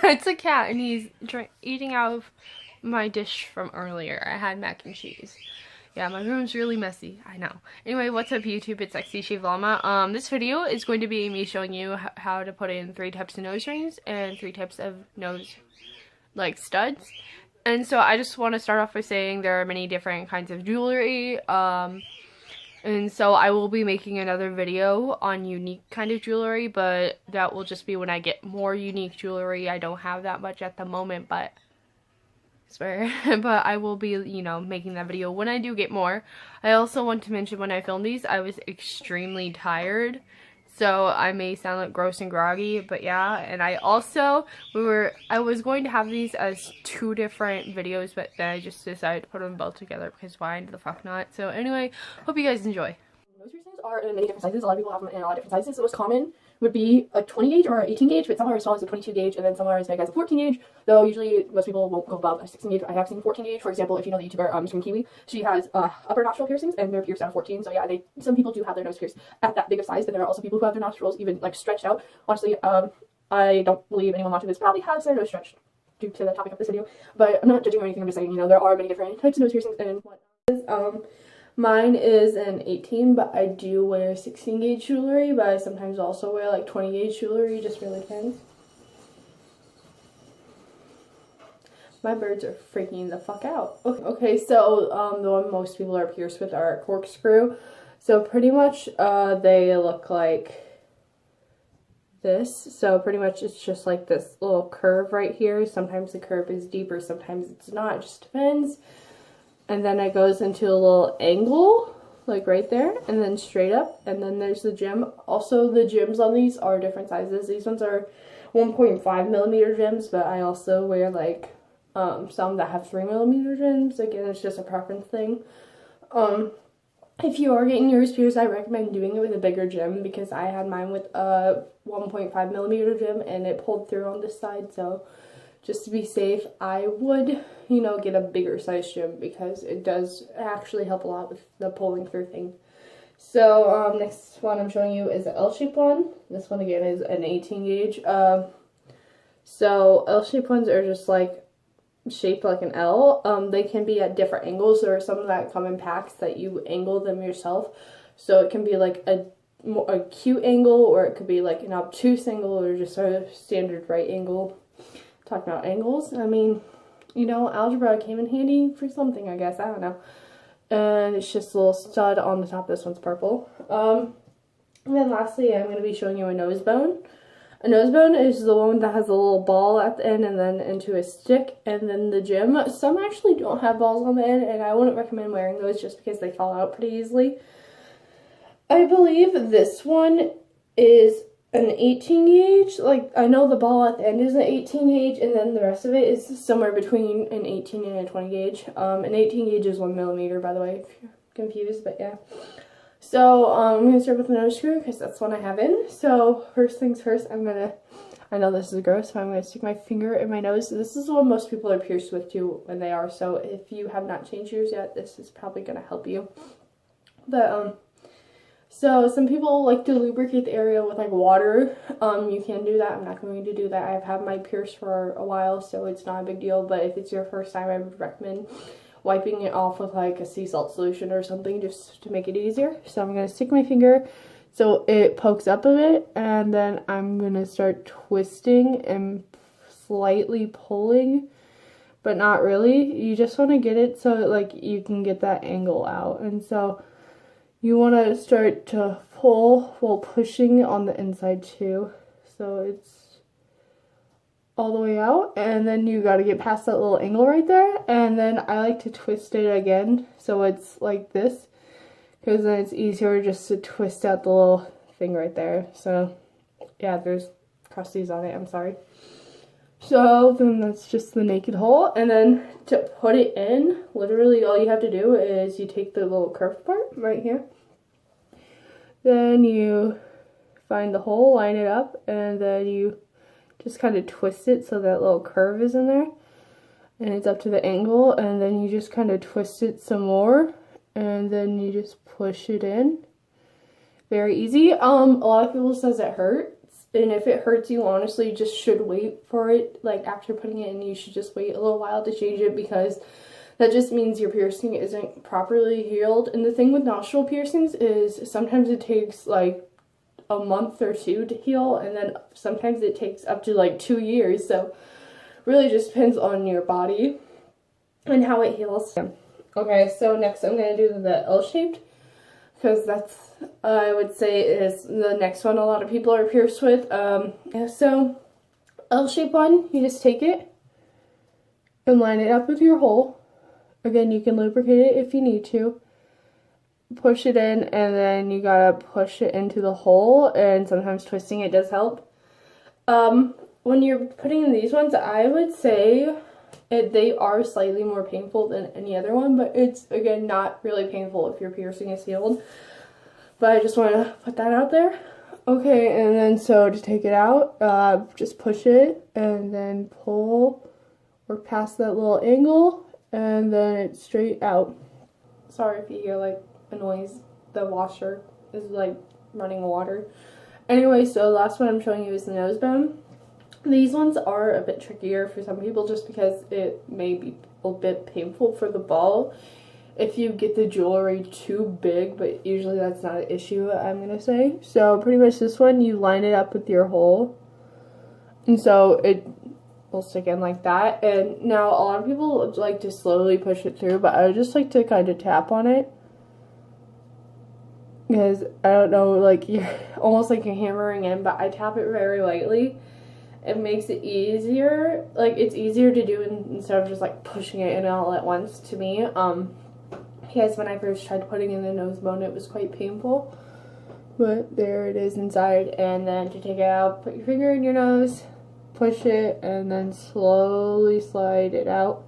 That's a cat, and he's eating out of my dish from earlier. I had mac and cheese. Yeah, my room's really messy. I know. Anyway, what's up YouTube? It's Sexy Shave Llama. This video is going to be me showing you how to put in 3 types of nose rings and 3 types of nose, like, studs. And so I just want to start off by saying there are many different kinds of jewelry. And so I will be making another video on unique kind of jewelry, but that will just be when I get more unique jewelry. I don't have that much at the moment, but I swear. But I will be, you know, making that video when I do get more. I also want to mention when I filmed these, I was extremely tired. So I may sound like gross and groggy, but yeah. And I also, I was going to have these as 2 different videos, but then I just decided to put them both together because why the fuck not? So anyway, hope you guys enjoy. Nose piercings are in many different sizes. A lot of people have them in a lot of different sizes. The most common would be a 20 gauge or 18 gauge, but some are as small as a 22 gauge, and then some are as big as a 14 gauge, though usually most people won't go above a 16 gauge. I have seen 14 gauge, for example, if you know the YouTuber Scream Kiwi, she has upper nostril piercings, and they're pierced out of 14, so yeah, some people do have their nose pierced at that big of size, but there are also people who have their nostrils even, like, stretched out. Honestly, I don't believe anyone watching this probably has their nose stretched due to the topic of this video, but I'm not judging or anything, I'm just saying, you know, there are many different types of nose piercings, and what is, mine is an 18, but I do wear 16 gauge jewelry, but I sometimes also wear like 20 gauge jewelry, just really depends. My birds are freaking the fuck out. Okay, so the one most people are pierced with are corkscrew. So pretty much they look like this. So pretty much it's just like this little curve right here. Sometimes the curve is deeper, sometimes it's not, it just depends. And then it goes into a little angle, like right there, and then straight up, and then there's the gem. Also, the gems on these are different sizes. These ones are 1.5 millimeter gems, but I also wear like some that have 3 millimeter gems. Again, it's just a preference thing. If you are getting yours pierced, I recommend doing it with a bigger gem, because I had mine with a 1.5 millimeter gem and it pulled through on this side, so just to be safe, I would, you know, get a bigger size gem, because it does actually help a lot with the pulling through thing. So, next one I'm showing you is the L-shaped one. This one, again, is an 18 gauge. So, L-shaped ones are just, like, shaped like an L. They can be at different angles. There are some that come in packs that you angle them yourself. So, it can be, like, a cute angle, or it could be, like, an obtuse angle, or just a standard right angle. Talking about angles, I mean, you know, algebra came in handy for something, I guess, I don't know. And it's just a little stud on the top. This one's purple. And then lastly, I'm going to be showing you a nose bone. A nose bone is the one that has a little ball at the end and then into a stick, and then the gem. Some actually don't have balls on the end, and I wouldn't recommend wearing those just because they fall out pretty easily. I believe this one is an 18 gauge. Like, I know the ball at the end is an 18 gauge, and then the rest of it is somewhere between an 18 and a 20 gauge. An 18 gauge is 1 millimeter, by the way, if you're confused, but yeah. So, I'm going to start with the nose screw, because that's one I have in. So, first things first, I know this is gross, so I'm going to stick my finger in my nose. This is the one most people are pierced with, too, when they are. So, if you have not changed yours yet, this is probably going to help you. But, so some people like to lubricate the area with like water. You can do that. I'm not going to do that. I've had my pierced for a while, so it's not a big deal. But if it's your first time, I would recommend wiping it off with like a sea salt solution or something, just to make it easier. So I'm going to stick my finger so it pokes up a bit, and then I'm going to start twisting and slightly pulling, but not really. You just want to get it so that, like, you can get that angle out. And so you want to start to pull while pushing on the inside too. So it's all the way out, and then you got to get past that little angle right there, and then I like to twist it again so it's like this, because then it's easier just to twist out the little thing right there. So yeah, there's crusties on it, I'm sorry. So then that's just the naked hole, and then to put it in, literally all you have to do is you take the little curved part right here, then you find the hole, line it up, and then you just kind of twist it so that little curve is in there, and it's up to the angle, and then you just kind of twist it some more, and then you just push it in. Very easy. A lot of people says it hurts. And if it hurts you, honestly, you just should wait for it. Like, after putting it in, you should just wait a little while to change it, because that just means your piercing isn't properly healed. And the thing with nostril piercings is sometimes it takes like a month or two to heal, and then sometimes it takes up to like 2 years. So really just depends on your body and how it heals. Okay, so next I'm going to do the L-shaped, because that's, I would say, is the next one a lot of people are pierced with. Yeah, so L-shaped one, you just take it and line it up with your hole. Again, you can lubricate it if you need to. Push it in, and then you gotta push it into the hole, and sometimes twisting it does help. When you're putting in these ones, I would say they are slightly more painful than any other one, but it's, again, not really painful if your piercing is healed. But I just want to put that out there. Okay, and then so to take it out, just push it and then pull or past that little angle, and then it's straight out. Sorry if you hear like a noise. The washer is like running water. Anyway, so the last one I'm showing you is the nose bone. These ones are a bit trickier for some people just because it may be a bit painful for the ball if you get the jewelry too big, but usually that's not an issue, I'm gonna say. So pretty much this one, you line it up with your hole, and so it will stick in like that. And now a lot of people like to slowly push it through, but I just like to kind of tap on it, because I don't know, like, you're almost like you're hammering in, but I tap it very lightly. It makes it easier, like, it's easier to do instead of just like pushing it in all at once, to me. Because when I first tried putting in the nose bone, it was quite painful, but there it is inside. And then to take it out, put your finger in your nose, push it, and then slowly slide it out.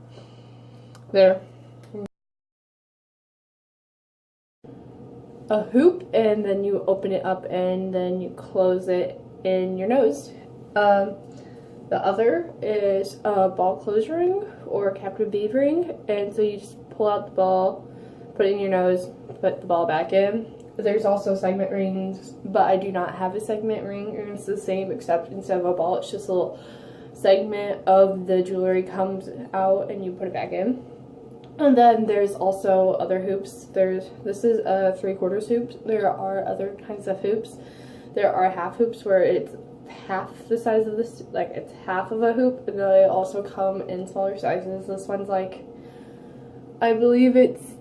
There. A hoop, and then you open it up and then you close it in your nose. The other is a ball close ring or a captive bead ring, and so you just pull out the ball, put it in your nose, put the ball back in. There's also segment rings, but I do not have a segment ring, and it's the same except instead of a ball, it's just a little segment of the jewelry comes out and you put it back in. And then there's also other hoops. This is a 3/4 hoop. There are other kinds of hoops. There are half hoops where it's half the size of this, like it's half of a hoop, and they also come in smaller sizes. This one's like, I believe it's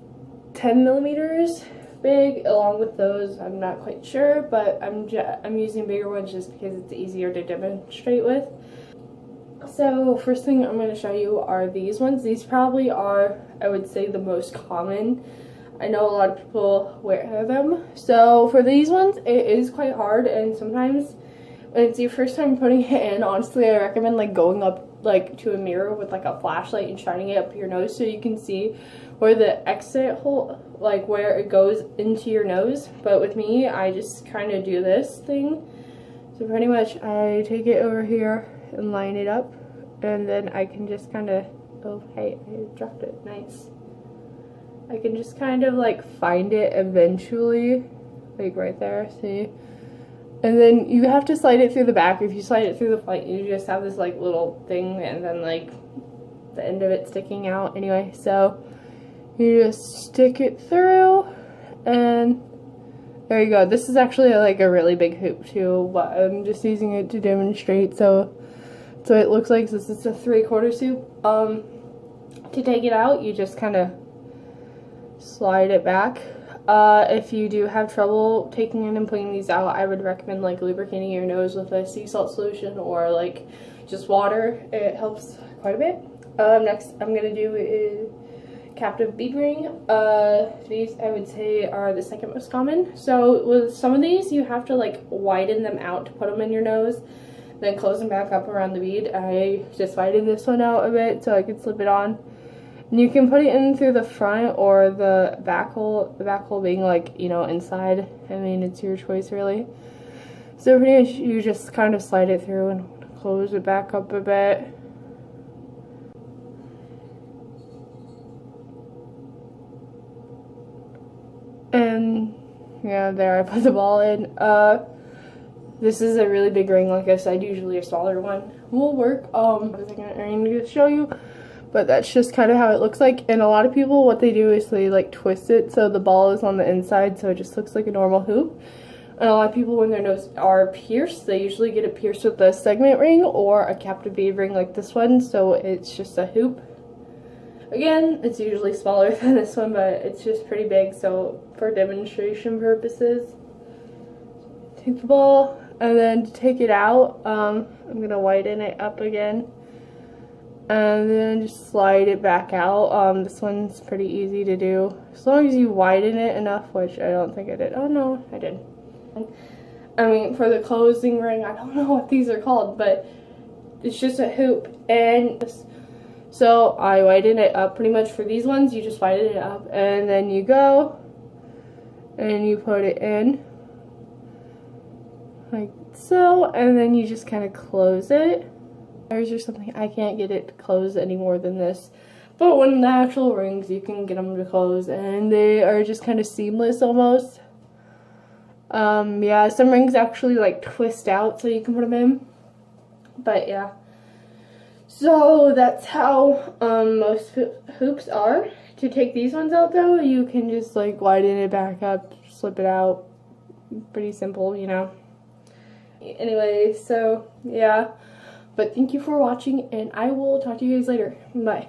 10 millimeters big. Along with those, I'm not quite sure, but I'm using bigger ones just because it's easier to demonstrate with. So first thing I'm going to show you are these ones. These probably are, I would say, the most common. I know a lot of people wear them. So for these ones, it is quite hard, and sometimes when it's your first time putting it in, honestly, I recommend like going up like to a mirror with like a flashlight and shining it up your nose so you can see where the exit hole, like where it goes into your nose. But with me, I just kind of do this thing. So pretty much I take it over here and line it up, and then I can just kind of, oh hey, I dropped it, nice. I can just kind of like find it eventually, like right there, see? And then you have to slide it through the back. If you slide it through the front, you just have this like little thing, and then like the end of it sticking out. Anyway, so you just stick it through, and there you go. This is actually like a really big hoop too, but I'm just using it to demonstrate. So it looks like this is a 3/4 hoop. To take it out, you just kind of slide it back. If you do have trouble taking it and putting these out, I would recommend like lubricating your nose with a sea salt solution or like just water. It helps quite a bit. Next I'm gonna do is captive bead ring. These I would say are the second most common. So with some of these, you have to like widen them out to put them in your nose, then close them back up around the bead. I just widened this one out a bit so I could slip it on. And you can put it in through the front or the back hole being like, you know, inside. I mean, it's your choice really. So pretty much you just kind of slide it through and close it back up a bit. And yeah, there I put the ball in. This is a really big ring, like I said. Usually a smaller one will work. I was going to show you, but that's just kind of how it looks like. And a lot of people, what they do is they like twist it so the ball is on the inside, so it just looks like a normal hoop. And a lot of people, when their nose are pierced, they usually get it pierced with a segment ring or a captive bead ring like this one, so it's just a hoop. Again, it's usually smaller than this one, but it's just pretty big, so for demonstration purposes. Take the ball, and then to take it out, I'm going to whiten it up again. And then just slide it back out. This one's pretty easy to do. As long as you widen it enough, which I don't think I did. Oh no, I did. I mean, for the closing ring, I don't know what these are called, but it's just a hoop. And so I widen it up pretty much for these ones. You just widen it up, and then you go and you put it in like so, and then you just kind of close it. Or something, I can't get it to close any more than this, but when the actual rings, you can get them to close, and they are just kind of seamless almost. Yeah, some rings actually like twist out so you can put them in, but yeah. So that's how most hoops are. To take these ones out though, you can just like widen it back up, slip it out. Pretty simple, you know. Anyway, so yeah. But thank you for watching, and I will talk to you guys later. Bye.